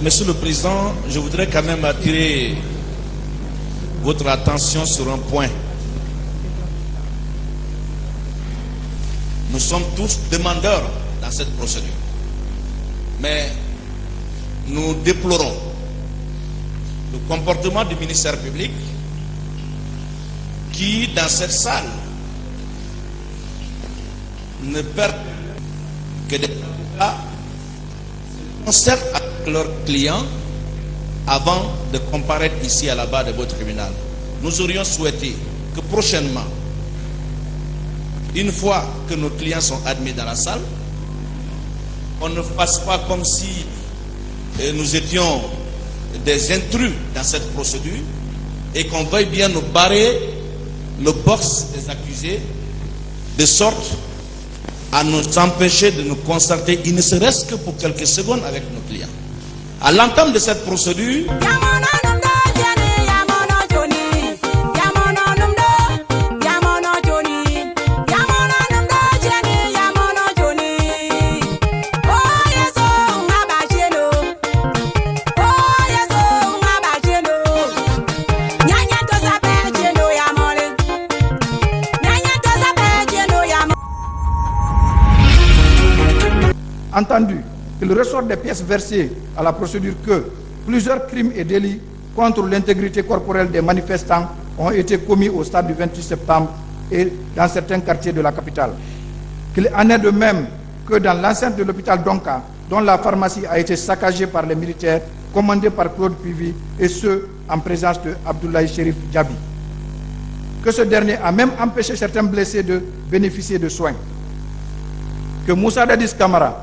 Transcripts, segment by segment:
Monsieur le Président, je voudrais quand même attirer votre attention sur un point. Nous sommes tous demandeurs dans cette procédure. Mais nous déplorons le comportement du ministère public qui, dans cette salle, ne perd que des cas concertent avec leurs clients avant de comparaître ici à la barre de votre tribunal. Nous aurions souhaité que prochainement, une fois que nos clients sont admis dans la salle, on ne fasse pas comme si nous étions des intrus dans cette procédure et qu'on veuille bien nous barrer le box des accusés de sorte à nous empêcher de nous concerter, il ne serait-ce que pour quelques secondes avec nos clients. À l'entame de cette procédure, entendu qu'il ressort des pièces versées à la procédure que plusieurs crimes et délits contre l'intégrité corporelle des manifestants ont été commis au stade du 28 septembre et dans certains quartiers de la capitale. Qu'il en est de même que dans l'enceinte de l'hôpital Donka, dont la pharmacie a été saccagée par les militaires commandés par Claude Pivi et ceux en présence de Abdoulaye Chérif Diaby. Que ce dernier a même empêché certains blessés de bénéficier de soins. Que Moussa Dadis Camara,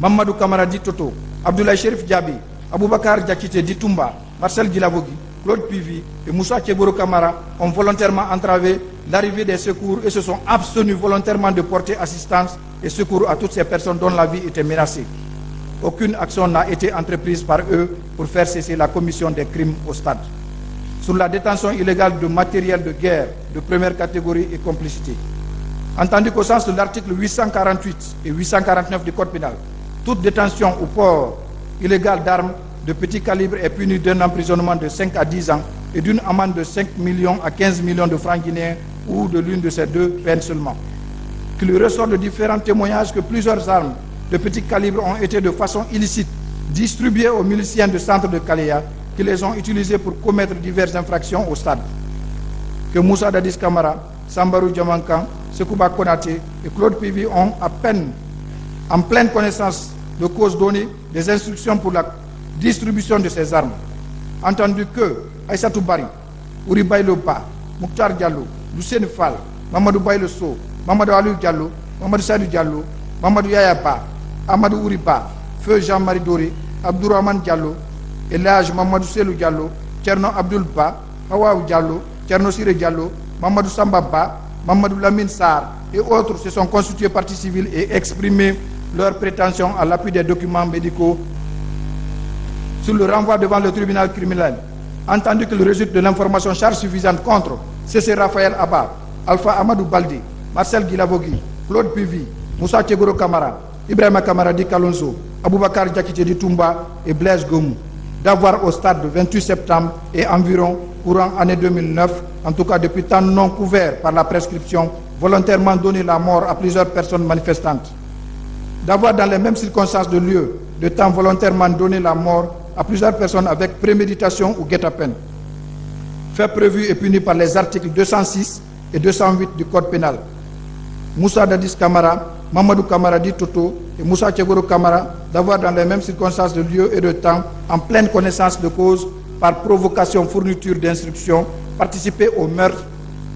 Mamadou Camara dit Toto, Abdoulaye Chérif Diaby, Aboubakar Diakité dit Toumba, Marcel Guilavogui, Claude Pivi et Moussa Tcheboro Camara ont volontairement entravé l'arrivée des secours et se sont abstenus volontairement de porter assistance et secours à toutes ces personnes dont la vie était menacée. Aucune action n'a été entreprise par eux pour faire cesser la commission des crimes au stade. Sur la détention illégale de matériel de guerre de première catégorie et complicité. Entendu qu'au sens de l'article 848 et 849 du Code pénal, toute détention ou port illégal d'armes de petit calibre est punie d'un emprisonnement de 5 à 10 ans et d'une amende de 5 millions à 15 millions de francs guinéens ou de l'une de ces deux peines seulement. Qu'il ressort de différents témoignages que plusieurs armes de petit calibre ont été de façon illicite distribuées aux miliciens du centre de Kaléa qui les ont utilisées pour commettre diverses infractions au stade. Que Moussa Dadis Camara, Sambarou Diamankan, Sekouba Konaté et Claude Pivi ont en pleine connaissance de cause donné des instructions pour la distribution de ces armes. Entendu que Aïssatou Bari, Ouri Bayloba, Mouktar Diallo, Lucien Fall, Mamadou Bayle So, Mamadou Aliou Diallo, Mamadou Sadou Diallo, Mamadou Yayaba, Amadou Ouriba, Feu Jean-Marie Doré, Abdourahmane Diallo, Elage Mamadou Selou Diallo, Tcherno Abdoul Ba, Hawaou Diallo, Tcherno Siré Diallo, Mamadou Samba Ba, Mamadou Lamine Sarr et autres se sont constitués partie civile et exprimé leurs prétentions à l'appui des documents médicaux sur le renvoi devant le tribunal criminel. Entendu qu'il résulte de l'information charge suffisante contre C.C. Raphaël Abba, Alpha Amadou Baldi, Marcel Guilavogui, Claude Pivi, Moussa Tchegoro Camara, Ibrahima Kamara Di Kalonzo, Aboubakar Diakité Di Toumba et Blaise Gomou d'avoir au stade du 28 septembre et environ courant année 2009, en tout cas depuis temps non couvert par la prescription, volontairement donné la mort à plusieurs personnes manifestantes. D'avoir dans les mêmes circonstances de lieu, de temps volontairement donné la mort à plusieurs personnes avec préméditation ou guet-apens. Fait prévu et puni par les articles 206 et 208 du Code pénal. Moussa Dadis Camara, Mamadou Camara dit Toto et Moussa Tchegoro Camara d'avoir dans les mêmes circonstances de lieu et de temps, en pleine connaissance de cause, par provocation, fourniture d'instructions, participer au meurtre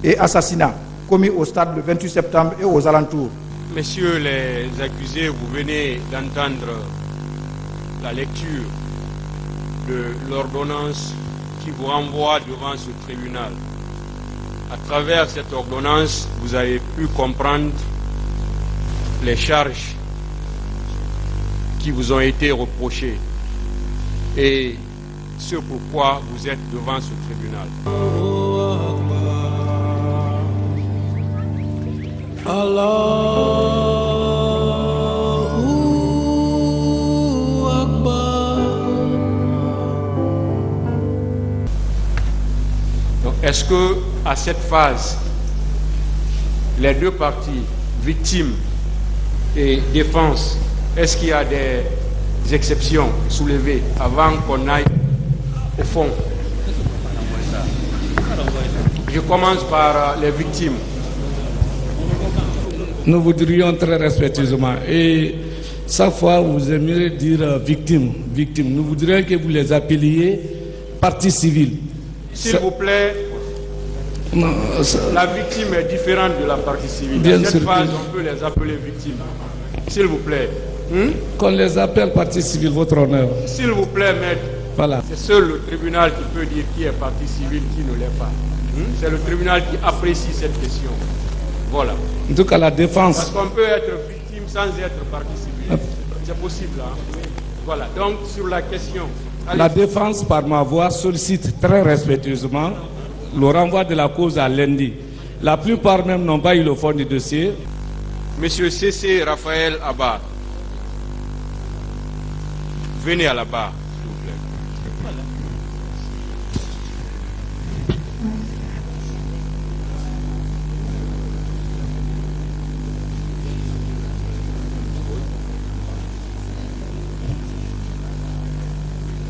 et assassinat commis au stade le 28 septembre et aux alentours. Messieurs les accusés, vous venez d'entendre la lecture de l'ordonnance qui vous renvoie devant ce tribunal. À travers cette ordonnance, vous avez pu comprendre les charges qui vous ont été reprochées et ce pourquoi vous êtes devant ce tribunal. Allahu Akbar. est-ce que à cette phase, les deux parties, victimes et défense, est-ce qu'il y a des exceptions soulevées avant qu'on aille au fond? Je commence par les victimes. Nous voudrions très respectueusement, et chaque fois vous aimeriez dire victime. Nous voudrions que vous les appeliez partie civile. S'il vous plaît, non, la victime est différente de la partie civile. Bien Dans cette sûr phase, que... on peut les appeler victimes. S'il vous plaît. Qu'on les appelle partie civile, votre honneur. S'il vous plaît, maître. Voilà. C'est seul le tribunal qui peut dire qui est partie civile, qui ne l'est pas. C'est le tribunal qui apprécie cette question. Voilà. En tout cas, la défense... Parce qu'on peut être victime sans être partie civile. C'est possible. Hein? Voilà. Donc, sur la question... La défense, par ma voix, sollicite très respectueusement le renvoi de la cause à lundi. La plupart même n'ont pas eu le fond du dossier. Monsieur C.C. Raphaël Abba, venez à la barre, s'il vous plaît.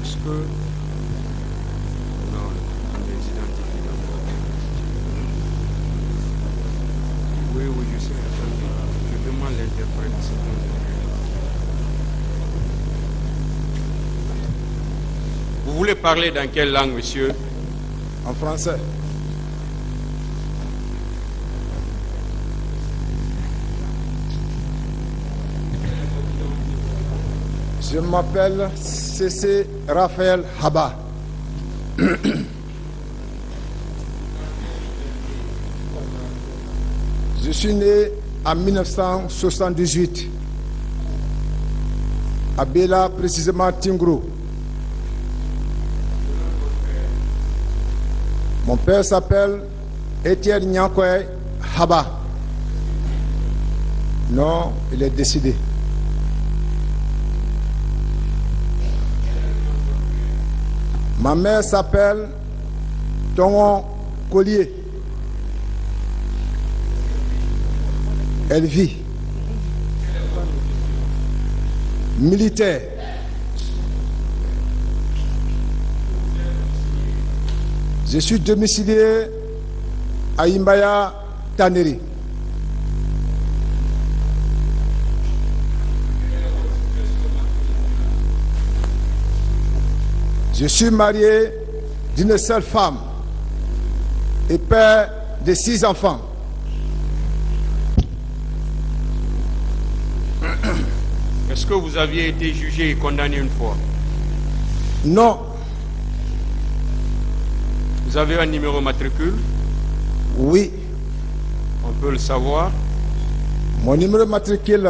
Est-ce que... Non, on les identifie d'abord. Oui, je sais. Je demande l'interprète. Vous voulez parler dans quelle langue, monsieur? En français. Je m'appelle C.C. Raphaël Abba. Je suis né en 1978 à Bela, précisément Tingro. Mon père s'appelle Etienne Nyankwe Haba. Non, il est décédé. Ma mère s'appelle Tongon Collier. Elle vit. Militaire. Je suis domicilié à Imbaya, Taneri. Je suis marié d'une seule femme et père de 6 enfants. Est-ce que vous aviez été jugé et condamné une fois? Non. Vous avez un numéro matricule? Oui. On peut le savoir. Mon numéro matricule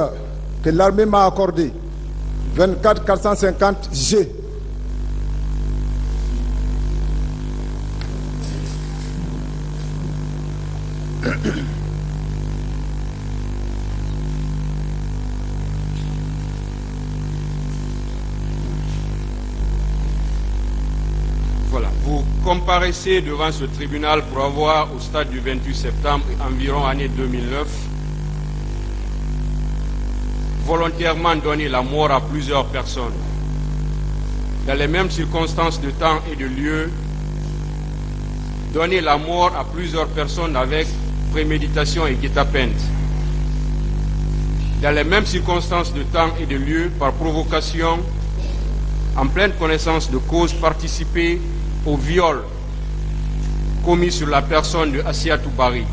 que l'armée m'a accordé, 24 450 G. Voilà. Vous comparaissez devant ce tribunal pour avoir, au stade du 28 septembre, environ année 2009, volontairement donné la mort à plusieurs personnes. Dans les mêmes circonstances de temps et de lieu, donner la mort à plusieurs personnes avec préméditation et guet-apens. Dans les mêmes circonstances de temps et de lieu, par provocation, en pleine connaissance de cause, participer au viol commis sur la personne de Assiatou Bari.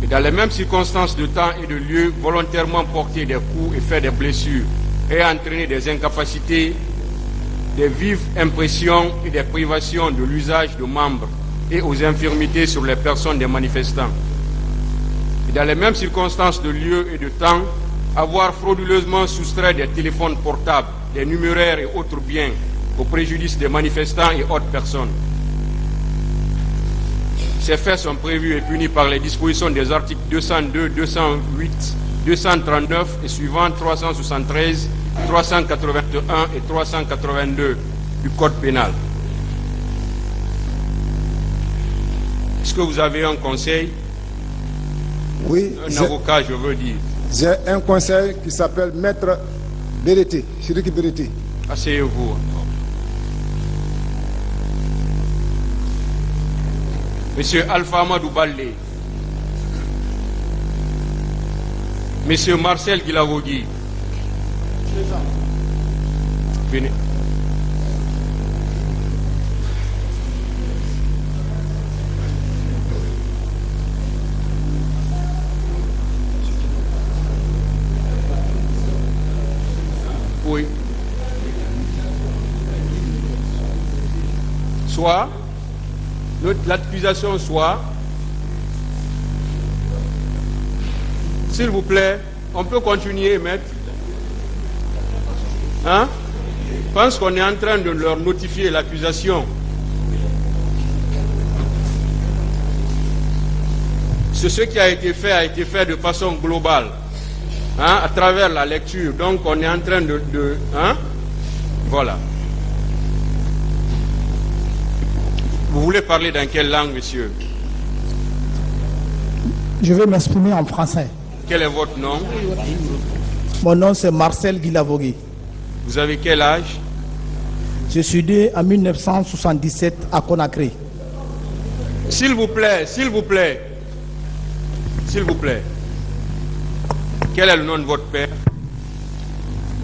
Et dans les mêmes circonstances de temps et de lieu, volontairement porter des coups et faire des blessures et entraîner des incapacités, des vives impressions et des privations de l'usage de membres et aux infirmités sur les personnes des manifestants. Et dans les mêmes circonstances de lieu et de temps, avoir frauduleusement soustrait des téléphones portables, des numéraires et autres biens au préjudice des manifestants et autres personnes. Ces faits sont prévus et punis par les dispositions des articles 202, 208, 239 et suivants, 373, 381 et 382 du Code pénal. Est-ce que vous avez un conseil? Oui, Un avocat, je veux dire. j'ai un conseil qui s'appelle Maître Bérété, Chiriki Bérété. Asseyez-vous. Monsieur Alpha Amadou Baldé. Monsieur Marcel Guilavogui. Venez. Oui. Soit, l'accusation soit, s'il vous plaît, on peut continuer, maître. Hein? Je pense qu'on est en train de leur notifier l'accusation. Ce qui a été fait de façon globale, hein, à travers la lecture. Donc on est en train hein? Voilà. Vous voulez parler dans quelle langue, monsieur? Je vais m'exprimer en français. Quel est votre nom? Mon nom c'est Marcel Guilavogui. Vous avez quel âge? Je suis né en 1977 à Conakry. S'il vous plaît, s'il vous plaît. S'il vous plaît. Quel est le nom de votre père?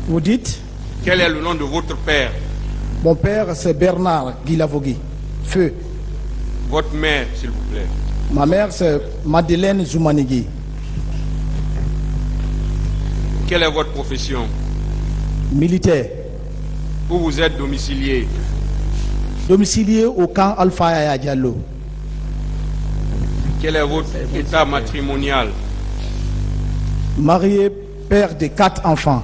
Vous dites? Quel est le nom de votre père? Mon père c'est Bernard Guilavogui. Feu. Votre mère, s'il vous plaît. Ma mère c'est Madeleine Zoumanigui. Quelle est votre profession? Militaire. Où vous êtes domicilié? Domicilié au camp Alpha Yaya Diallo. Quel est votre état matrimonial? Marié, père de 4 enfants.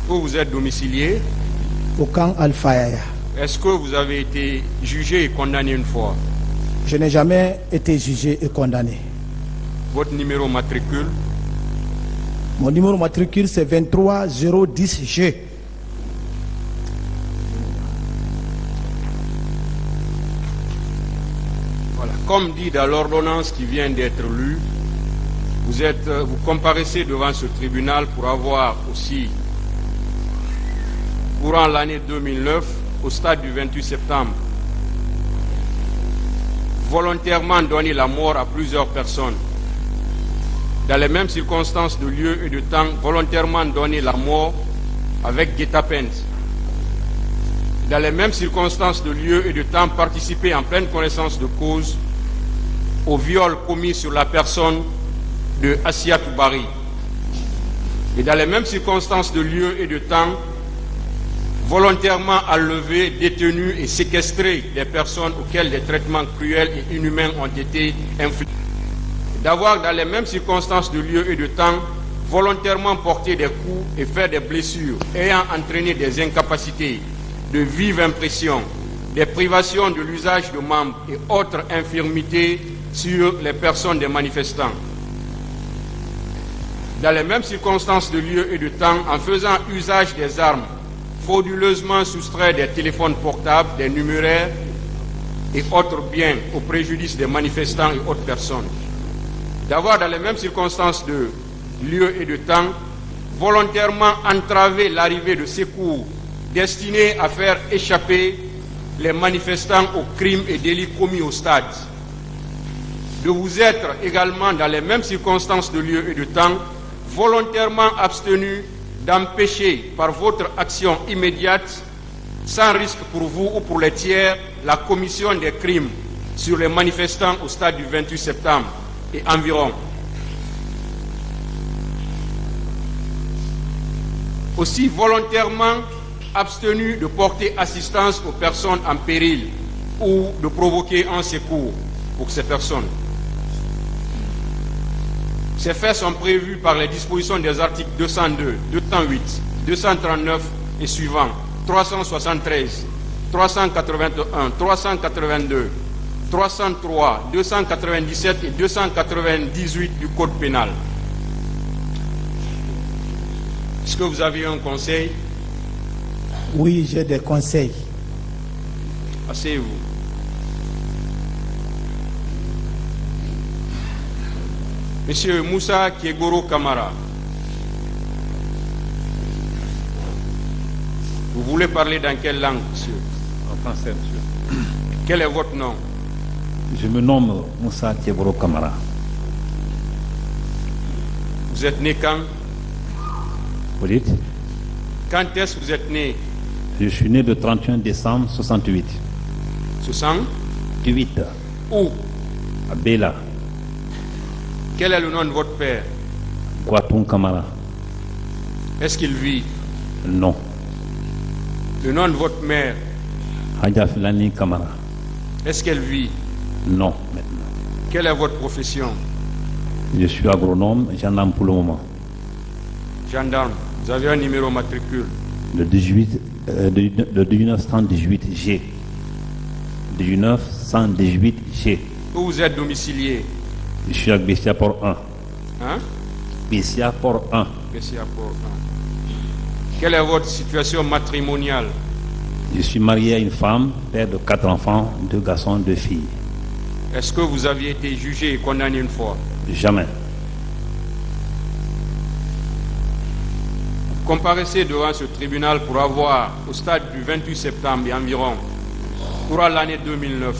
Où vous êtes domicilié? Au camp Alpha Yaya. Est-ce que vous avez été jugé et condamné une fois? Je n'ai jamais été jugé et condamné. Votre numéro matricule? Mon numéro matricule c'est 23010G. Voilà. Comme dit dans l'ordonnance qui vient d'être lue, vous comparaissez devant ce tribunal pour avoir aussi, courant l'année 2009, au stade du 28 septembre, volontairement donné la mort à plusieurs personnes. Dans les mêmes circonstances de lieu et de temps, volontairement donné la mort avec guet-apens. Dans les mêmes circonstances de lieu et de temps, participer en pleine connaissance de cause au viol commis sur la personne de Assiatou Bari. Et dans les mêmes circonstances de lieu et de temps, volontairement enlever, détenu et séquestrer des personnes auxquelles des traitements cruels et inhumains ont été infligés. D'avoir dans les mêmes circonstances de lieu et de temps, volontairement porté des coups et fait des blessures ayant entraîné des incapacités, de vives impressions, des privations de l'usage de membres et autres infirmités sur les personnes des manifestants. Dans les mêmes circonstances de lieu et de temps, en faisant usage des armes, frauduleusement soustraire des téléphones portables, des numéraires et autres biens au préjudice des manifestants et autres personnes. D'avoir dans les mêmes circonstances de lieu et de temps, volontairement entravé l'arrivée de secours destinés à faire échapper les manifestants aux crimes et délits commis au stade. De vous être également dans les mêmes circonstances de lieu et de temps, volontairement abstenu d'empêcher par votre action immédiate, sans risque pour vous ou pour les tiers, la commission des crimes sur les manifestants au stade du 28 septembre et environ. Aussi volontairement abstenu de porter assistance aux personnes en péril ou de provoquer un secours pour ces personnes. Ces faits sont prévus par les dispositions des articles 202, 208, 239 et suivants, 373, 381, 382, 303, 297 et 298 du Code pénal. Est-ce que vous avez un conseil? Oui, j'ai des conseils. Asseyez-vous. Monsieur Moussa Kiegoro Kamara, vous voulez parler dans quelle langue, monsieur? En français, monsieur. Quel est votre nom? Je me nomme Moussa Kiegoro Kamara. Vous êtes né quand? Vous dites? Quand est-ce que vous êtes né? Je suis né le 31 décembre 68. 68. Où? À Bela. Quel est le nom de votre père? Guatoun Kamara. Est-ce qu'il vit? Non. Le nom de votre mère? Hadja Filani Kamara. Est-ce qu'elle vit? Non, maintenant. Quelle est votre profession? Je suis agronome, gendarme pour le moment. Gendarme. Vous avez un numéro matricule? Le 1918G. 1918G. Où vous êtes domicilié? Je suis à Bessia Port 1. Hein? Bessia Port 1. Bessia Port 1. Quelle est votre situation matrimoniale? Je suis marié à une femme, père de 4 enfants, 2 garçons, 2 filles. Est-ce que vous aviez été jugé et condamné une fois? Jamais. Comparaissez devant ce tribunal pour avoir, au stade du 28 septembre et environ, courant l'année 2009,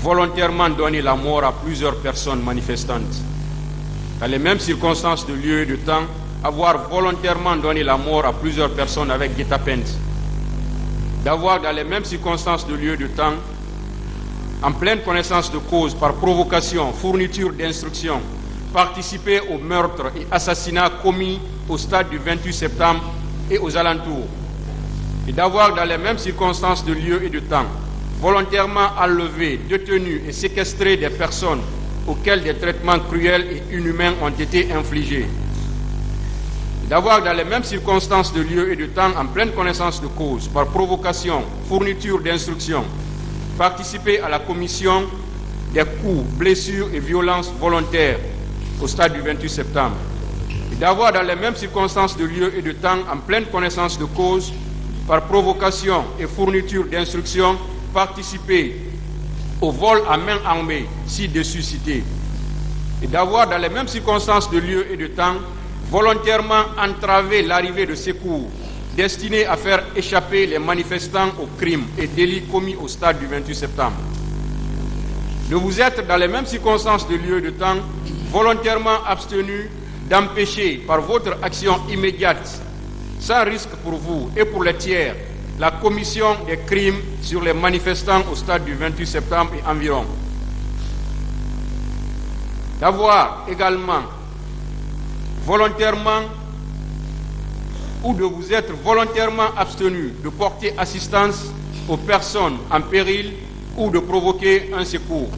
volontairement donné la mort à plusieurs personnes manifestantes. Dans les mêmes circonstances de lieu et de temps, avoir volontairement donné la mort à plusieurs personnes avec guet-apens. D'avoir dans les mêmes circonstances de lieu et de temps, en pleine connaissance de cause, par provocation, fourniture d'instructions, participer au meurtre et assassinat commis au stade du 28 septembre et aux alentours. Et d'avoir dans les mêmes circonstances de lieu et de temps, volontairement enlevé, détenu et séquestré des personnes auxquelles des traitements cruels et inhumains ont été infligés. D'avoir dans les mêmes circonstances de lieu et de temps, en pleine connaissance de cause, par provocation, fourniture d'instructions, participer à la commission des coups, blessures et violences volontaires au stade du 28 septembre. Et d'avoir dans les mêmes circonstances de lieu et de temps, en pleine connaissance de cause, par provocation et fourniture d'instructions, participer au vol à main armée, ci-dessus cité. Et d'avoir dans les mêmes circonstances de lieu et de temps, volontairement entraver l'arrivée de secours destinés à faire échapper les manifestants aux crimes et délits commis au stade du 28 septembre. De vous être dans les mêmes circonstances de lieu et de temps, volontairement abstenu d'empêcher par votre action immédiate, sans risque pour vous et pour les tiers, la commission des crimes sur les manifestants au stade du 28 septembre et environ. D'avoir également volontairement ou de vous être volontairement abstenu de porter assistance aux personnes en péril ou de provoquer un secours.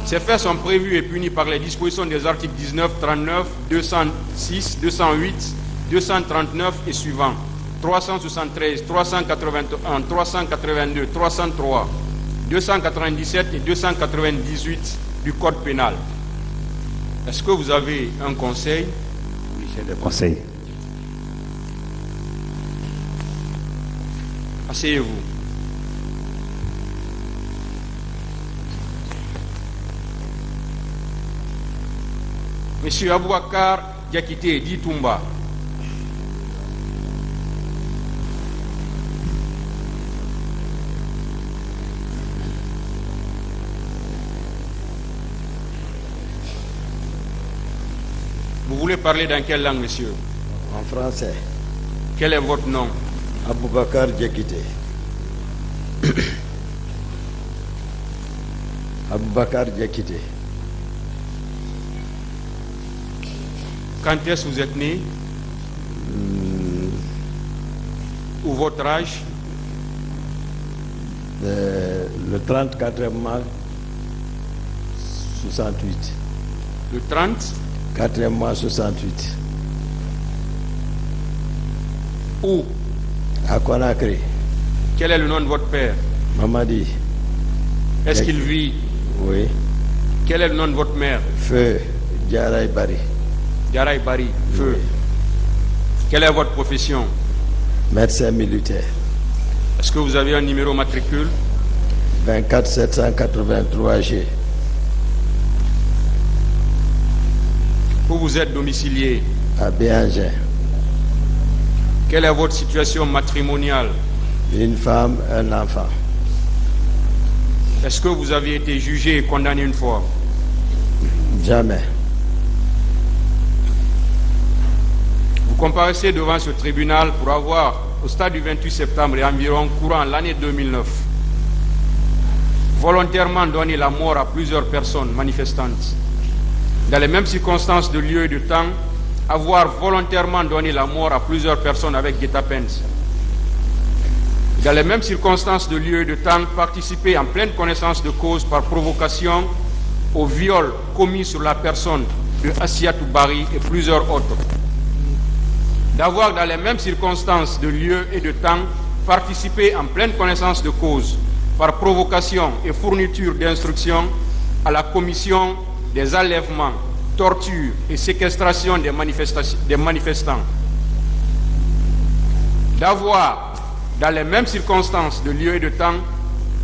Ces faits sont prévus et punis par les dispositions des articles 19, 39, 206, 208, 239 et suivants, 373, 381, 382, 303, 297 et 298 du Code pénal. Est-ce que vous avez un conseil? Oui, j'ai des conseils. Asseyez-vous. Monsieur Aboubakar Diakité Ditumba. Vous voulez parler dans quelle langue, monsieur? En français. Quel est votre nom? Aboubakar Diakité. Aboubakar Diakité. Quand est-ce que vous êtes né? Ou votre âge? Le 34e mois 68. Le 30? 4e mois 68. Où? À Conakry. Quel est le nom de votre père? Mamadi. Est-ce qu'il vit? Oui. Quel est le nom de votre mère? Feu Diaray Bari. Diaray Bari. Feu. Oui. Quelle est votre profession? Médecin militaire. Est-ce que vous avez un numéro matricule? 24 783 G. Où vous êtes domicilié? À Béanger. Quelle est votre situation matrimoniale? Une femme, un enfant. Est-ce que vous avez été jugé et condamné une fois? Jamais. Vous comparaissez devant ce tribunal pour avoir, au stade du 28 septembre et environ courant l'année 2009, volontairement donné la mort à plusieurs personnes manifestantes. Dans les mêmes circonstances de lieu et de temps, avoir volontairement donné la mort à plusieurs personnes avec guet-apens. Dans les mêmes circonstances de lieu et de temps, participer en pleine connaissance de cause par provocation au viol commis sur la personne de Assiatou Bari et plusieurs autres. D'avoir dans les mêmes circonstances de lieu et de temps, participer en pleine connaissance de cause par provocation et fourniture d'instructions à la commission des enlèvements, tortures et séquestration des manifestants. D'avoir, dans les mêmes circonstances de lieu et de temps,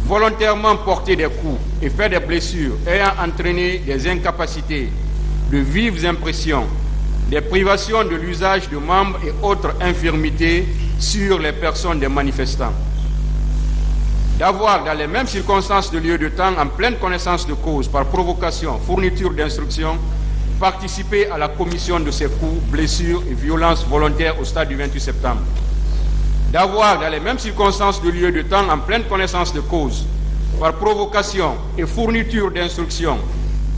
volontairement porté des coups et fait des blessures ayant entraîné des incapacités, de vives impressions, des privations de l'usage de membres et autres infirmités sur les personnes des manifestants. D'avoir, dans les mêmes circonstances de lieu et de temps, en pleine connaissance de cause, par provocation, fourniture d'instructions, participer à la commission de ces coups, blessures et violences volontaires au stade du 28 septembre. D'avoir, dans les mêmes circonstances de lieu et de temps, en pleine connaissance de cause, par provocation et fourniture d'instructions,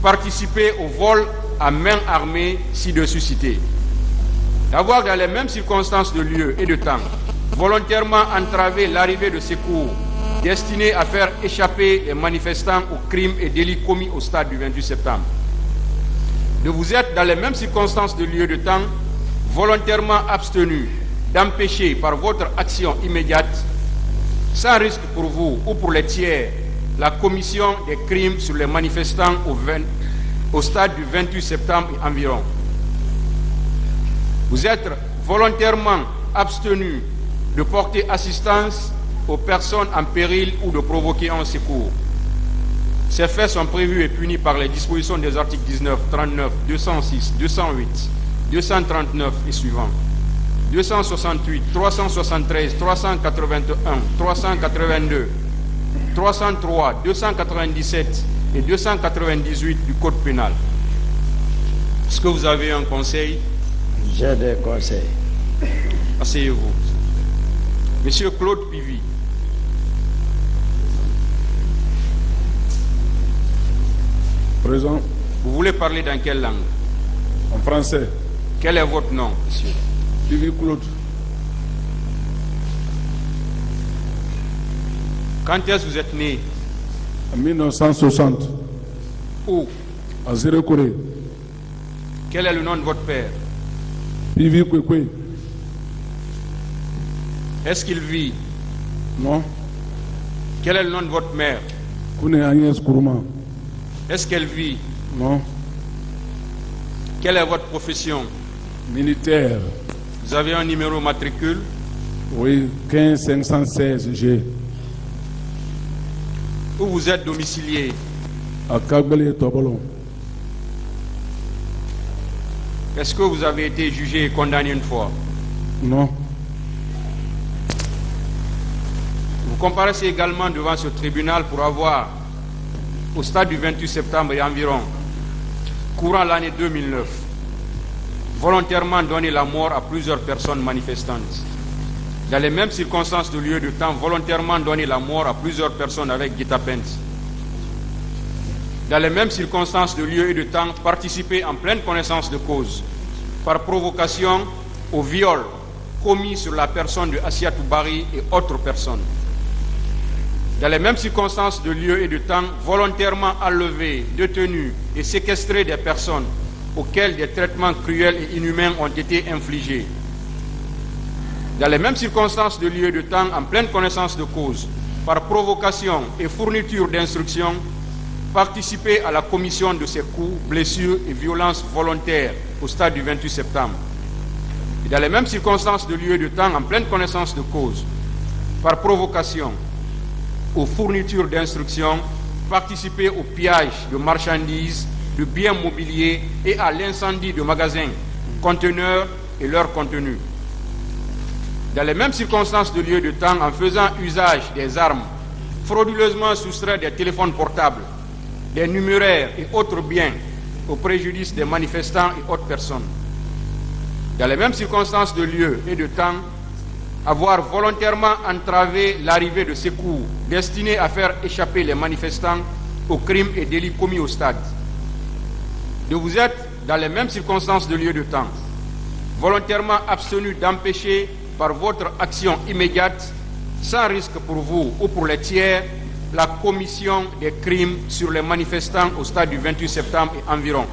participer au vol à main armée ci-dessus cité. D'avoir, dans les mêmes circonstances de lieu et de temps, volontairement entravé l'arrivée de secours destinés à faire échapper les manifestants aux crimes et délits commis au stade du 28 septembre. De vous être, dans les mêmes circonstances de lieu et de temps, volontairement abstenu d'empêcher par votre action immédiate, sans risque pour vous ou pour les tiers, la commission des crimes sur les manifestants au stade du 28 septembre et environ. Vous êtes volontairement abstenu de porter assistance aux personnes en péril ou de provoquer un secours. Ces faits sont prévus et punis par les dispositions des articles 19, 39, 206, 208, 239 et suivants, 268, 373, 381, 382, 303, 297 et 298 du Code pénal. Est-ce que vous avez un conseil? J'ai des conseils. Asseyez-vous. Monsieur Claude Pivy. Présent. Vous voulez parler dans quelle langue? En français. Quel est votre nom, monsieur? Pivy Claude. Quand est-ce que vous êtes né? En 1960. Où? À Zérekoré. Quel est le nom de votre père? Pivy Kwekwe. Est-ce qu'il vit? Non. Quel est le nom de votre mère? Kune Agnès Kourouma. Est-ce qu'elle vit? Non. Quelle est votre profession? Militaire. Vous avez un numéro matricule? Oui, 15 516 G. Où vous êtes domicilié? À Kagbele Tobolon. Est-ce que vous avez été jugé et condamné une fois? Non. Vous comparaissez également devant ce tribunal pour avoir, au stade du 28 septembre et environ, courant l'année 2009, volontairement donné la mort à plusieurs personnes manifestantes. Dans les mêmes circonstances de lieu et de temps, volontairement donné la mort à plusieurs personnes avec guet-apens. Dans les mêmes circonstances de lieu et de temps, participer en pleine connaissance de cause, par provocation au viol commis sur la personne de Assiatou Bari et autres personnes. Dans les mêmes circonstances de lieu et de temps, volontairement enlever, détenu et séquestrer des personnes auxquelles des traitements cruels et inhumains ont été infligés. Dans les mêmes circonstances de lieu et de temps, en pleine connaissance de cause, par provocation et fourniture d'instructions, participer à la commission de ces coups, blessures et violences volontaires au stade du 28 septembre. et dans les mêmes circonstances de lieu et de temps, en pleine connaissance de cause, par provocation, aux fournitures d'instruction, participer au pillage de marchandises, de biens mobiliers et à l'incendie de magasins, conteneurs et leur contenu. Dans les mêmes circonstances de lieu et de temps, en faisant usage des armes, frauduleusement soustraire des téléphones portables, des numéraires et autres biens au préjudice des manifestants et autres personnes. Dans les mêmes circonstances de lieu et de temps, avoir volontairement entravé l'arrivée de secours destinés à faire échapper les manifestants aux crimes et délits commis au stade. De vous être, dans les mêmes circonstances de lieu et de temps, volontairement abstenu d'empêcher par votre action immédiate, sans risque pour vous ou pour les tiers, la commission des crimes sur les manifestants au stade du 28 septembre et environ.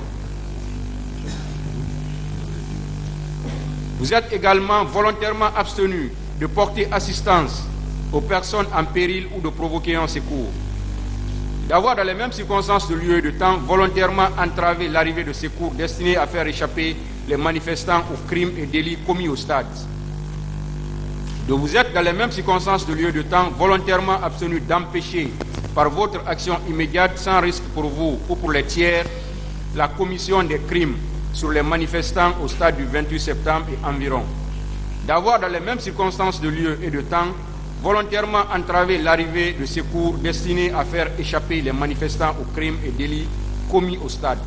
Vous êtes également volontairement abstenu de porter assistance aux personnes en péril ou de provoquer un secours. D'avoir dans les mêmes circonstances de lieu et de temps volontairement entravé l'arrivée de secours destinés à faire échapper les manifestants aux crimes et délits commis au stade. De vous être dans les mêmes circonstances de lieu et de temps volontairement abstenu d'empêcher par votre action immédiate sans risque pour vous ou pour les tiers la commission des crimes sur les manifestants au stade du 28 septembre et environ. D'avoir dans les mêmes circonstances de lieu et de temps volontairement entravé l'arrivée de secours destinés à faire échapper les manifestants aux crimes et délits commis au stade.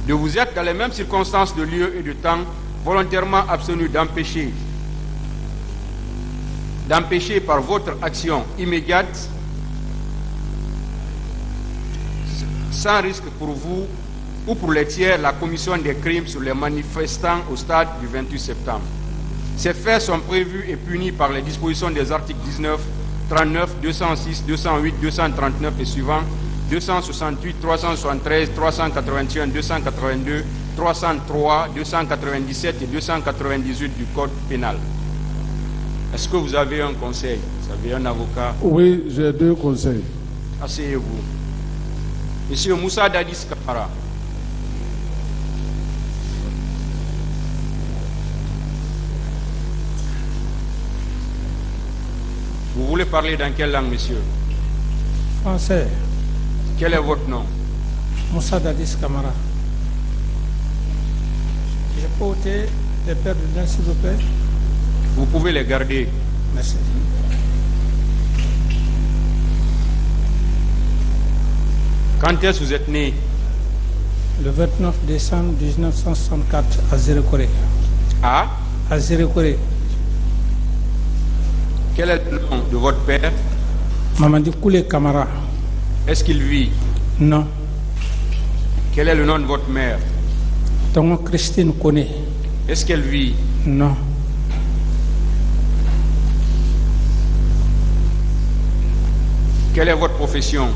De vous être dans les mêmes circonstances de lieu et de temps volontairement abstenu d'empêcher par votre action immédiate, sans risque pour vous ou pour les tiers, la commission des crimes sur les manifestants au stade du 28 septembre. Ces faits sont prévus et punis par les dispositions des articles 19, 39, 206, 208, 239 et suivants, 268, 373, 381, 282, 303, 297 et 298 du Code pénal. Est-ce que vous avez un conseil? Vous avez un avocat? Oui, j'ai deux conseils. Asseyez-vous. Monsieur Moussa Dadis Kamara. Vous voulez parler dans quelle langue, monsieur? Français. Quel est votre nom? Moussa Dadis Kamara. Je peux ôter les paires de dents, s'il vous plaît? Vous pouvez les garder. Merci. Quand est-ce que vous êtes né? Le 29 décembre 1964 à Zérekoré. Ah? À Zérekoré. Quel est le nom de votre père? Mamadi Koulé Kamara. Est-ce qu'il vit? Non. Quel est le nom de votre mère? Tongo Christine Koné. Est-ce qu'elle vit? Non. Quelle est votre profession?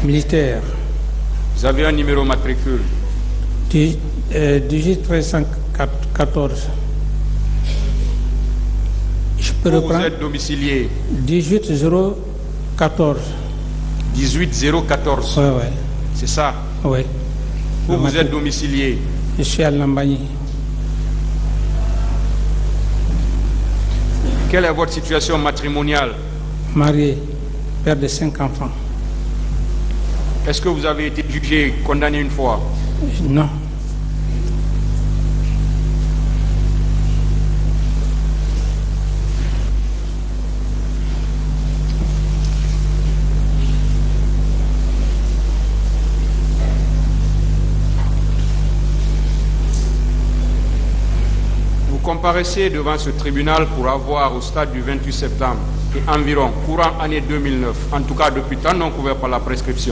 Militaire. Vous avez un numéro matricule? 18314. Je peux reprendre? Vous êtes domicilié? 18014. 18014. Oui, oui. C'est ça? Oui. Où vous êtes domicilié? Je suis à Lambagny. Quelle est votre situation matrimoniale? Marié, père de 5 enfants. Est-ce que vous avez été jugé, condamné une fois? Non. Vous comparaissez devant ce tribunal pour avoir, au stade du 28 septembre et environ, courant année 2009, en tout cas depuis temps non couvert par la prescription,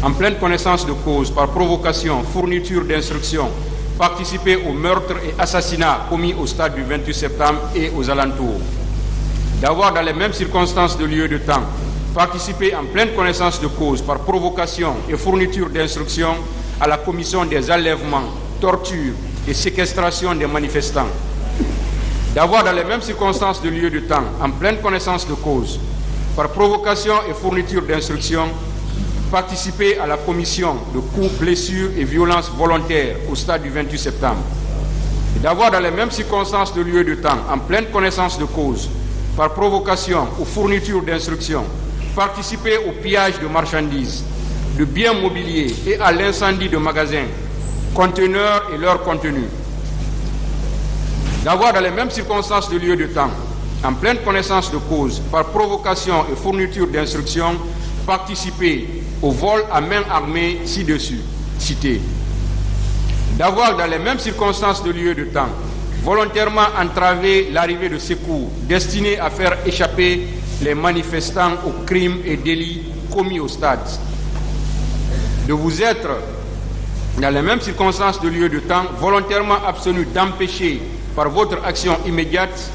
en pleine connaissance de cause, par provocation, fourniture d'instructions, participer au meurtre et assassinat commis au stade du 28 septembre et aux alentours, d'avoir dans les mêmes circonstances de lieu et de temps, participer en pleine connaissance de cause, par provocation et fourniture d'instructions à la commission des enlèvements, tortures et séquestration des manifestants, d'avoir dans les mêmes circonstances de lieu et de temps, en pleine connaissance de cause, par provocation et fourniture d'instructions, participer à la commission de coups, blessures et violences volontaires au stade du 28 septembre, d'avoir dans les mêmes circonstances de lieu et de temps, en pleine connaissance de cause, par provocation ou fourniture d'instructions, participer au pillage de marchandises, de biens mobiliers et à l'incendie de magasins, conteneurs et leur contenu. D'avoir dans les mêmes circonstances de lieu et de temps, en pleine connaissance de cause, par provocation et fourniture d'instructions, participer au vol à main armée ci-dessus, cité. D'avoir dans les mêmes circonstances de lieu et de temps, volontairement entravé l'arrivée de secours destinés à faire échapper les manifestants aux crimes et délits commis au stade. De vous être, dans les mêmes circonstances de lieu et de temps, volontairement abstenu d'empêcher par votre action immédiate,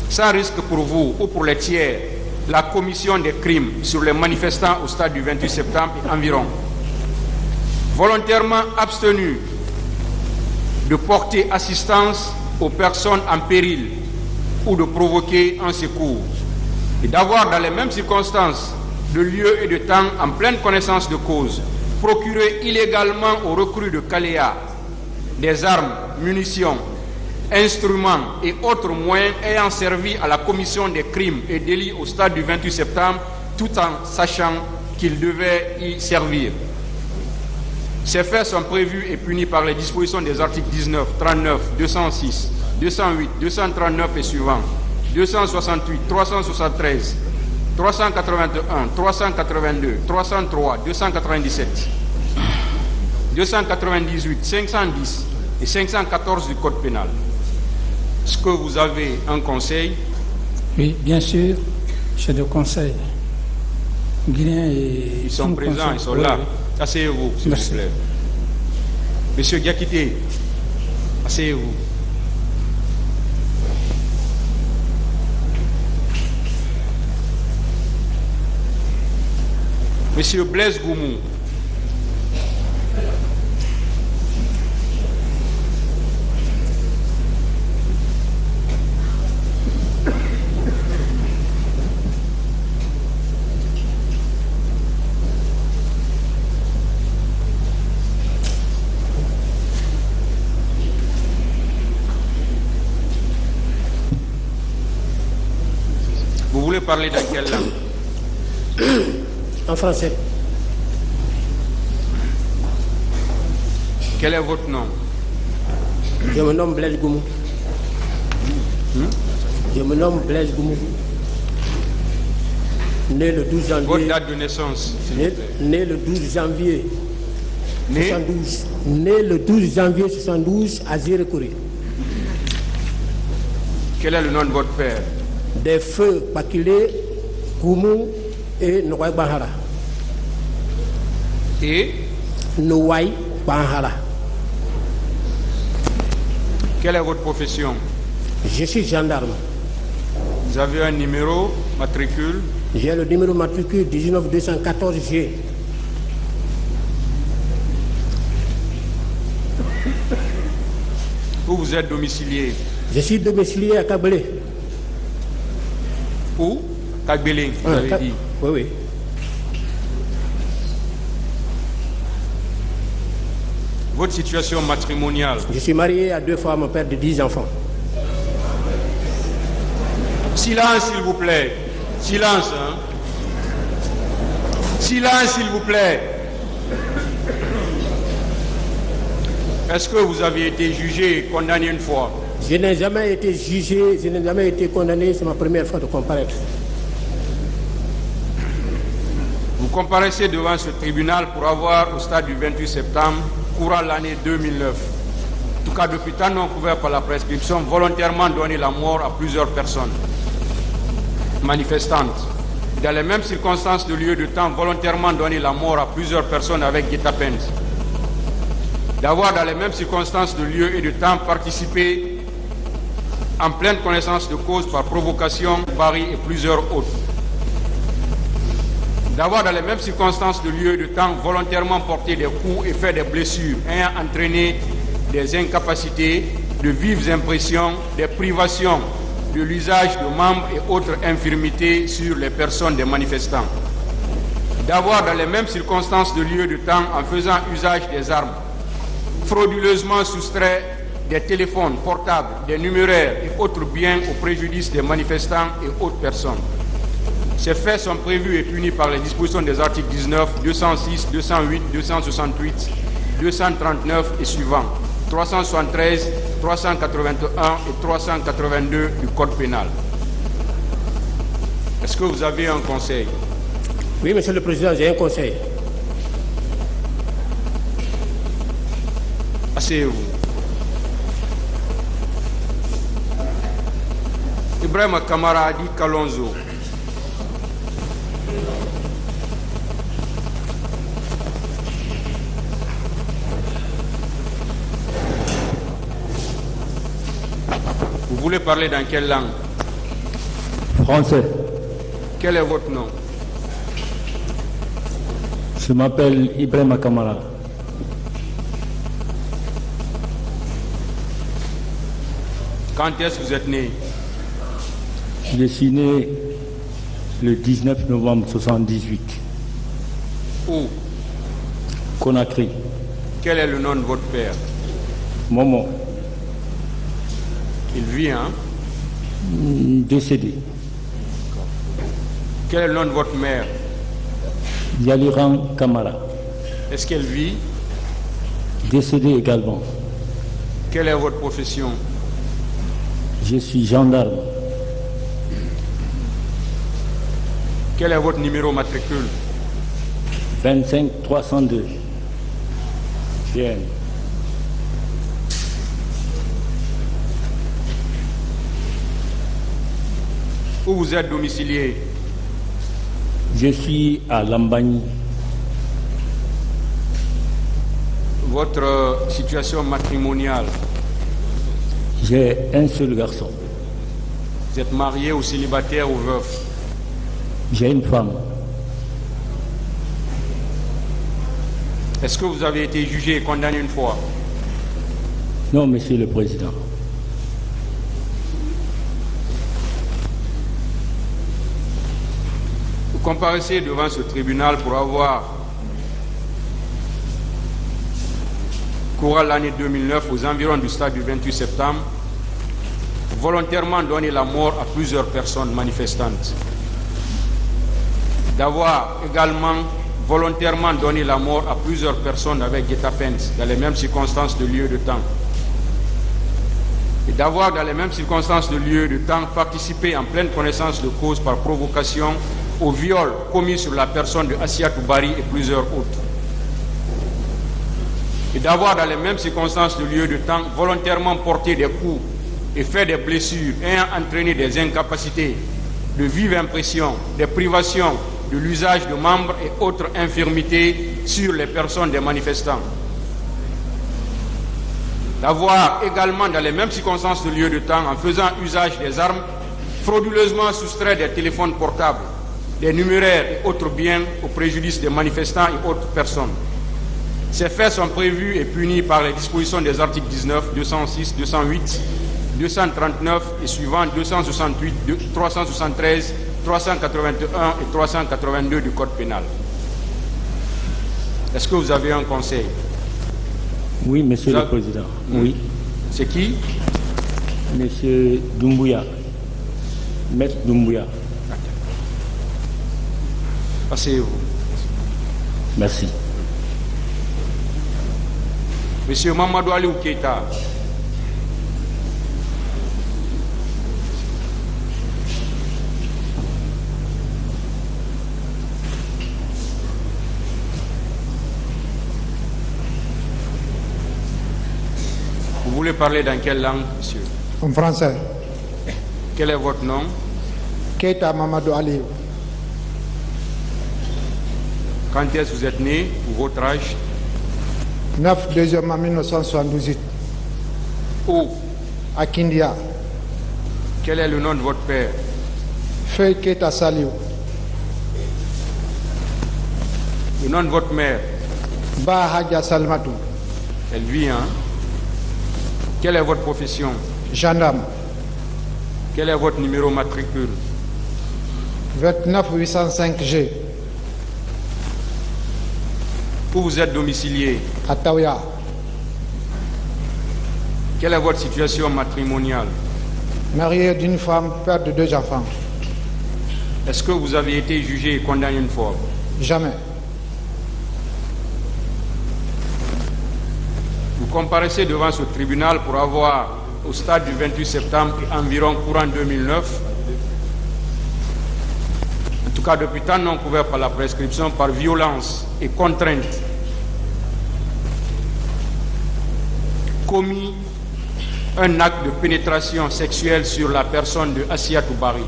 sans risque pour vous ou pour les tiers, la commission des crimes sur les manifestants au stade du 28 septembre et environ. Volontairement abstenu de porter assistance aux personnes en péril ou de provoquer un secours. Et d'avoir dans les mêmes circonstances de lieu et de temps, en pleine connaissance de cause, procuré illégalement aux recrues de Caléa des armes, munitions, instruments et autres moyens ayant servi à la commission des crimes et délits au stade du 28 septembre, tout en sachant qu'ils devaient y servir. Ces faits sont prévus et punis par les dispositions des articles 19, 39, 206, 208, 239 et suivants, 268, 373, 381, 382, 303, 297, 298, 510 et 514 du Code pénal. Est-ce que vous avez un conseil? Oui, bien sûr, j'ai des conseils. Guinéens et ils sont présents, ils sont là. Asseyez-vous, s'il vous plaît. Monsieur Diakité, asseyez-vous. Monsieur Blaise Goumou. Vous voulez parler dans quelle langue? En français. Quel est votre nom? Je me nomme Blaise Goumou. Je me nomme Blaise Goumou. Né le 12 janvier. Votre date de naissance, s'il vous plaît. Né le 12 janvier 72. Né le 12 janvier 72 à Zérekouré. Quel est le nom de votre père? Des feux Pakile, Goumou et Nouaï Bahara. Et Nouaï Bahara. Quelle est votre profession? Je suis gendarme. Vous avez un numéro, matricule? J'ai le numéro matricule 19214G. Où vous êtes domicilié? Je suis domicilié à Kablé. Où? Kagbélé, vous avez dit. Oui, oui. Votre situation matrimoniale? Je suis marié à 2 femmes, père de 10 enfants. Silence, s'il vous plaît. Silence, hein? Silence, s'il vous plaît. Est-ce que vous avez été jugé et condamné une fois? Je n'ai jamais été jugé, je n'ai jamais été condamné, c'est ma première fois de comparaître. Vous comparaissez devant ce tribunal pour avoir, au stade du 28 septembre, courant l'année 2009, en tout cas depuis temps non couvert par la prescription, volontairement donné la mort à plusieurs personnes manifestantes. Dans les mêmes circonstances de lieu de temps, volontairement donné la mort à plusieurs personnes avec guet-apens. D'avoir dans les mêmes circonstances de lieu et de temps participé en pleine connaissance de cause par provocation, Paris et plusieurs autres. D'avoir dans les mêmes circonstances de lieu et de temps volontairement porté des coups et fait des blessures ayant entraîné des incapacités, de vives impressions, des privations de l'usage de membres et autres infirmités sur les personnes des manifestants. D'avoir dans les mêmes circonstances de lieu et de temps en faisant usage des armes, frauduleusement soustrait des téléphones portables, des numéraires et autres biens au préjudice des manifestants et autres personnes. Ces faits sont prévus et punis par les dispositions des articles 19, 206, 208, 268, 239 et suivants, 373, 381 et 382 du Code pénal. Est-ce que vous avez un conseil? Oui, Monsieur le Président, j'ai un conseil. Asseyez-vous. Ibrahim Kamara Adi Kalonzo. Vous voulez parler dans quelle langue? Français. Quel est votre nom? Je m'appelle Ibrahim Kamara. Quand est-ce que vous êtes né? Je suis né le 19 novembre 1978. Où? Conakry. Quel est le nom de votre père? Momo. Il vit, hein? Décédé. Quel est le nom de votre mère? Yaliran Kamara. Est-ce qu'elle vit? Décédé également. Quelle est votre profession? Je suis gendarme. Quel est votre numéro matricule? 25 302. Bien. Où vous êtes domicilié? Je suis à Lambagny. Votre situation matrimoniale? J'ai un seul garçon. Vous êtes marié ou célibataire ou veuf? J'ai une femme. Est-ce que vous avez été jugé et condamné une fois? Non, Monsieur le Président. Vous comparaissez devant ce tribunal pour avoir, courant l'année 2009, aux environs du stade du 28 septembre, volontairement donné la mort à plusieurs personnes manifestantes. D'avoir également volontairement donné la mort à plusieurs personnes avec guet-apens dans les mêmes circonstances de lieu et de temps. Et d'avoir dans les mêmes circonstances de lieu et de temps participé en pleine connaissance de cause par provocation au viol commis sur la personne de Assia Toubari et plusieurs autres. Et d'avoir dans les mêmes circonstances de lieu et de temps volontairement porté des coups et fait des blessures ayant entraîné des incapacités, de vives impressions, des privations de l'usage de membres et autres infirmités sur les personnes des manifestants. D'avoir également dans les mêmes circonstances de lieu et de temps, en faisant usage des armes, frauduleusement soustrait des téléphones portables, des numéraires et autres biens au préjudice des manifestants et autres personnes. Ces faits sont prévus et punis par les dispositions des articles 19, 206, 208, 239 et suivants, 268, 373, 381 et 382 du Code pénal. Est-ce que vous avez un conseil? Oui, Monsieur le Président. Oui. C'est qui? Monsieur Doumbouya. Maître Doumbouya. Asseyez-vous. Merci. Monsieur Mamadou Ali Keita. Vous voulez parler dans quelle langue, monsieur? En français. Quel est votre nom? Keita Mamadou Ali. Quand est-ce que vous êtes né ou votre âge? 9 2e 1978. Où? À Kindia. Quel est le nom de votre père? Feuille Keita Saliou. Le nom de votre mère? Ba Hadja Salmatou. Elle vit, hein? Quelle est votre profession? Gendarme. Quel est votre numéro matricule? 29 805G. Où vous êtes domicilié? À Taouya. Quelle est votre situation matrimoniale? Marié d'une femme, père de 2 enfants. Est-ce que vous avez été jugé et condamné une fois? Jamais. Vous comparaissez devant ce tribunal pour avoir, au stade du 28 septembre et environ courant 2009, en tout cas depuis temps non couvert par la prescription, par violence et contrainte, commis un acte de pénétration sexuelle sur la personne de Assia Toubari.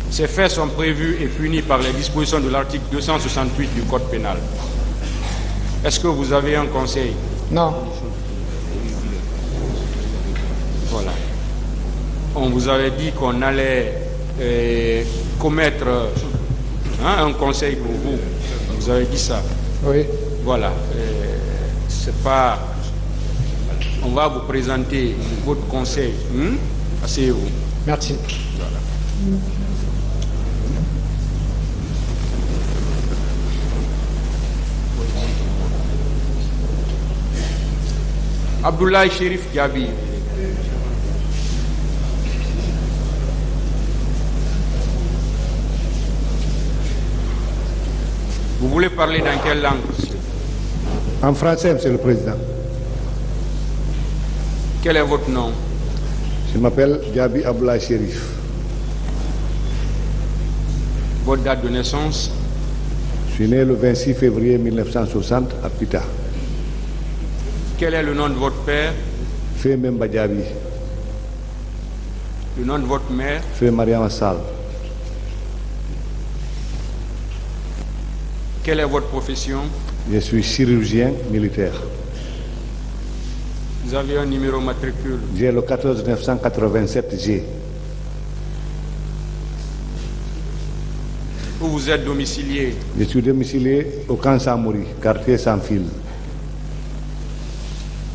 Ces faits sont prévus et punis par les dispositions de l'article 268 du Code pénal. Est-ce que vous avez un conseil? Non. Voilà. On vous avait dit qu'on allait commettre un conseil pour vous. Vous avez dit ça. Oui. Voilà. C'est pas... On va vous présenter votre conseil. Asseyez-vous. Merci. Voilà. Abdoulaye Chérif Diaby. Vous voulez parler dans quelle langue, monsieur? En français, Monsieur le Président. Quel est votre nom? Je m'appelle Diaby Abdoulaye Chérif. Votre date de naissance? Je suis né le 26 février 1960 à Pita. Quel est le nom de votre père? Fé Memba Diaby. Le nom de votre mère? Fé Mariama Sall. Quelle est votre profession? Je suis chirurgien militaire. Vous avez un numéro matricule? J'ai le 14 987G. Où vous êtes domicilié? Je suis domicilié au camp Samouri, quartier sans fil.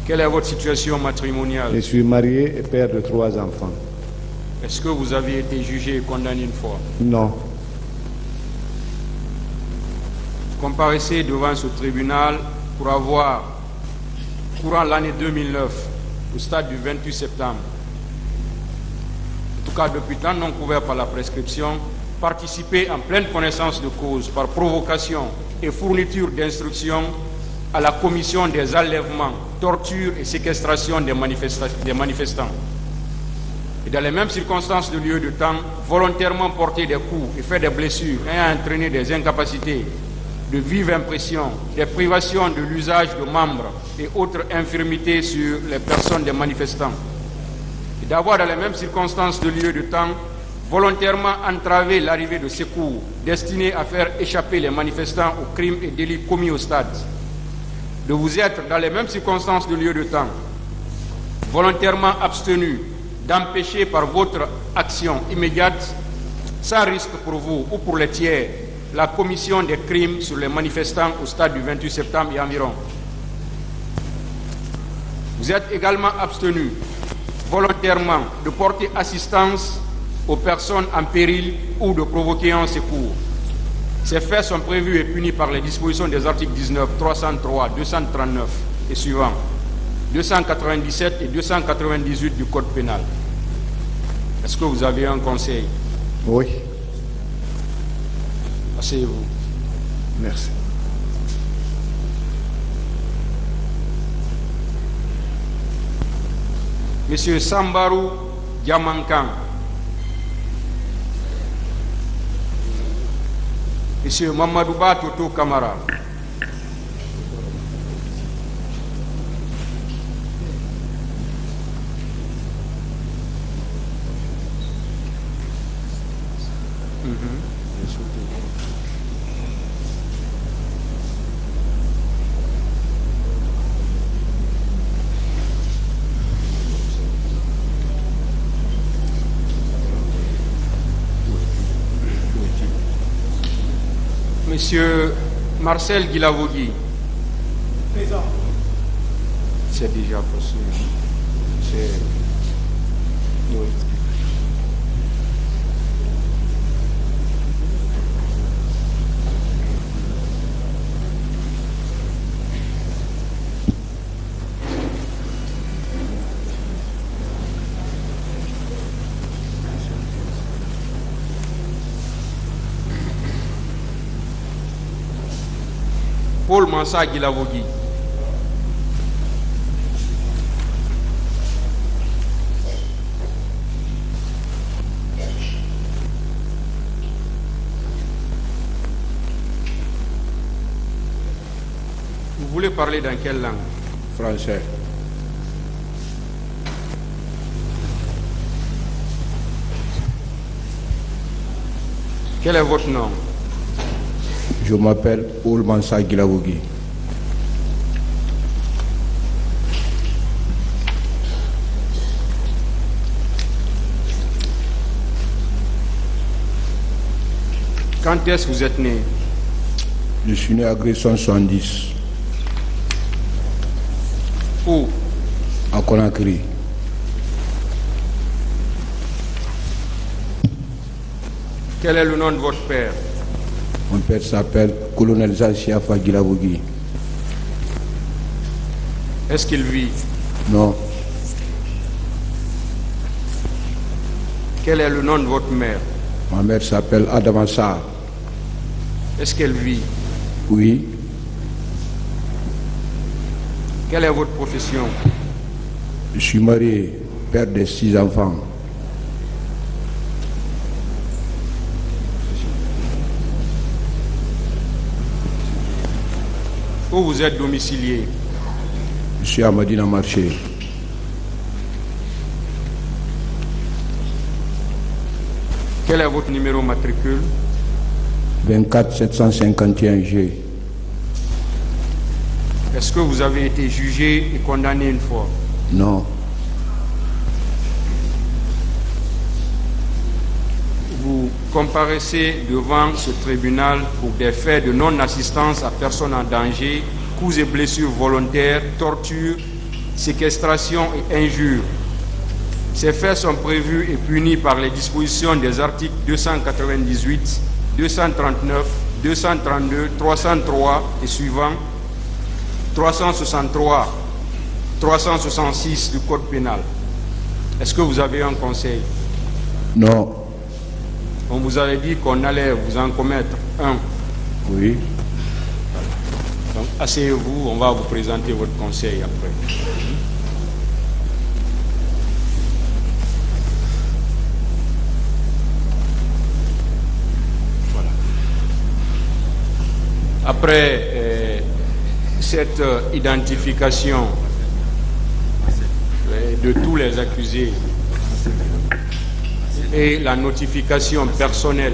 Quelle est votre situation matrimoniale? Je suis marié et père de 3 enfants. Est-ce que vous avez été jugé et condamné une fois? Non. Comparaissez devant ce tribunal pour avoir, courant l'année 2009, au stade du 28 septembre, en tout cas depuis temps non couvert par la prescription, participé en pleine connaissance de cause par provocation et fourniture d'instructions à la commission des enlèvements, tortures et séquestration des manifestants. Et dans les mêmes circonstances de lieu et de temps, volontairement porté des coups et fait des blessures ayant entraîné des incapacités, de vive impression, des privations de l'usage de membres et autres infirmités sur les personnes des manifestants. Et d'avoir dans les mêmes circonstances de lieu et de temps, volontairement entravé l'arrivée de secours destinés à faire échapper les manifestants aux crimes et délits commis au stade. De vous être dans les mêmes circonstances de lieu et de temps, volontairement abstenu d'empêcher par votre action immédiate, sans risque pour vous ou pour les tiers, la commission des crimes sur les manifestants au stade du 28 septembre et environ. Vous êtes également abstenu volontairement de porter assistance aux personnes en péril ou de provoquer un secours. Ces faits sont prévus et punis par les dispositions des articles 19, 303, 239 et suivants, 297 et 298 du Code pénal. Est-ce que vous avez un conseil? Oui. Asseyez-vous. Merci. Monsieur Sambarou Diamankan. Monsieur Mamadou Ba Toto Kamara. Monsieur Marcel Guilavogui. Présent. C'est déjà possible. Oui. Paul Mansa Guilavogui. Vous voulez parler dans quelle langue? Français. Quel est votre nom? Je m'appelle Paul Mansa Guilavogui. Quand est-ce que vous êtes né? Je suis né à Gresson 70, Où? à Conakry. Quel est le nom de votre père? Mon père s'appelle Colonel Zansiafa Guilavogui. Est-ce qu'il vit? Non. Quel est le nom de votre mère? Ma mère s'appelle Adama Sarr. Est-ce qu'elle vit? Oui. Quelle est votre profession? Je suis marié, père de 6 enfants. Où vous êtes domicilié? Je suis à Madina Marché. Quel est votre numéro matricule? 24 751 G. Est-ce que vous avez été jugé et condamné une fois? Non. Vous comparaissez devant ce tribunal pour des faits de non-assistance à personne en danger, coups et blessures volontaires, torture, séquestration et injures. Ces faits sont prévus et punis par les dispositions des articles 298, 239, 232, 303 et suivants, 363, 366 du Code pénal. Est-ce que vous avez un conseil? Non. On vous avait dit qu'on allait vous en commettre un. Oui. Donc asseyez-vous, on va vous présenter votre conseil après. Voilà. Après cette identification de tous les accusés et la notification personnelle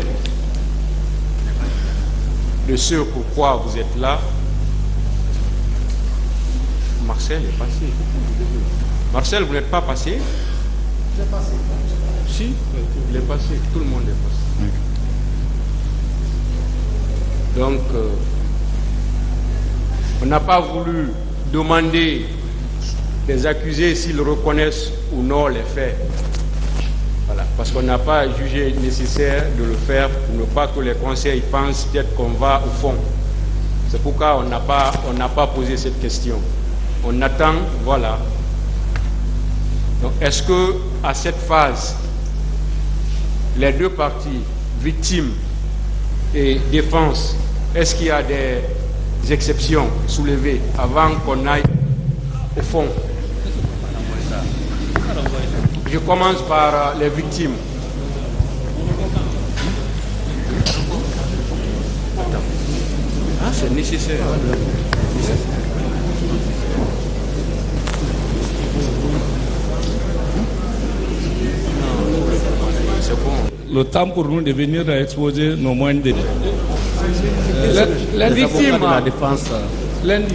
de ce pourquoi vous êtes là, Marcel est passé. Marcel, vous n'êtes pas passé? J'ai passé. Si, il est passé. Tout le monde est passé. Donc, on n'a pas voulu demander des accusés s'ils reconnaissent ou non les faits. Voilà, parce qu'on n'a pas jugé nécessaire de le faire pour ne pas que les conseils pensent peut-être qu'on va au fond. C'est pourquoi on n'a pas posé cette question. On attend, voilà. Donc, est-ce que à cette phase, les deux parties, victimes et défense, est-ce qu'il y a des exceptions soulevées avant qu'on aille au fond? Je commence par les victimes. Ah, c'est nécessaire. C'est bon. Le temps pour nous de venir exposer nos moyens de... Les victimes de la défense lundi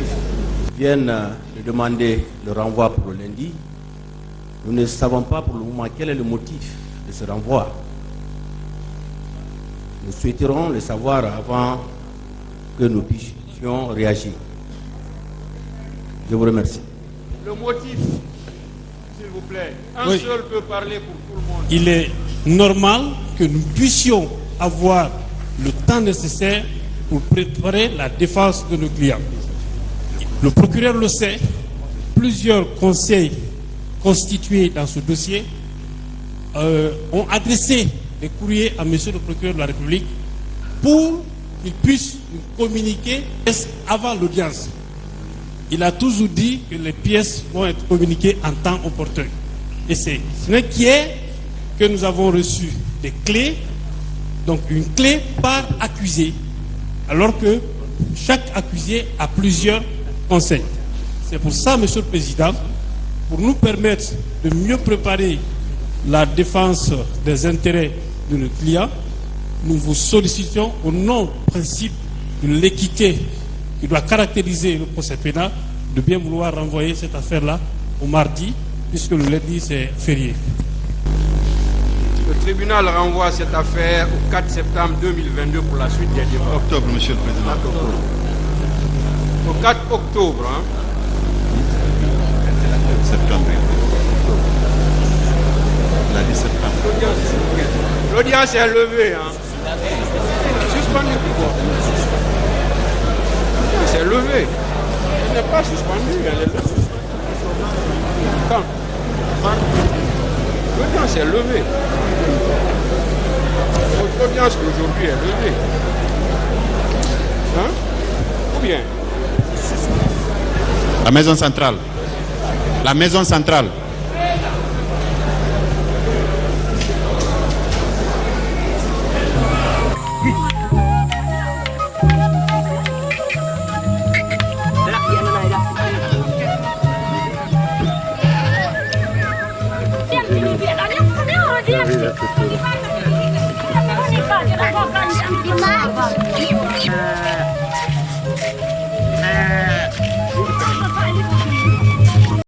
viennent de demander le renvoi pour le lundi. Nous ne savons pas pour le moment quel est le motif de ce renvoi. Nous souhaiterons le savoir avant que nous puissions réagir. Je vous remercie. Le motif, s'il vous plaît. Un Oui. seul peut parler pour tout le monde. Il est normal que nous puissions avoir le temps nécessaire pour préparer la défense de nos clients. Le procureur le sait, plusieurs conseils constitués dans ce dossier ont adressé des courriers à monsieur le procureur de la République pour qu'il puisse un communiqué avant l'audience. Il a toujours dit que les pièces vont être communiquées en temps opportun. Et c'est qu'hier que nous avons reçu des clés, donc une clé par accusé, alors que chaque accusé a plusieurs conseils. C'est pour ça, Monsieur le Président, pour nous permettre de mieux préparer la défense des intérêts de nos clients, nous vous sollicitons au nom du principe de l'équité qui doit caractériser le procès pénal, de bien vouloir renvoyer cette affaire-là au mardi, puisque le lundi c'est férié. Le tribunal renvoie cette affaire au 4 septembre 2022 pour la suite des débats. Octobre, Monsieur le Président. Au 4 octobre. Hein. Septembre. Il a dit septembre. L'audience est levée. Hein. Suspendu pourquoi? C'est levé. Elle n'est pas suspendue, elle est levée. Quand? L'audience est levée. L'audience d'aujourd'hui est levée. Hein? Ou bien? La maison centrale. La maison centrale.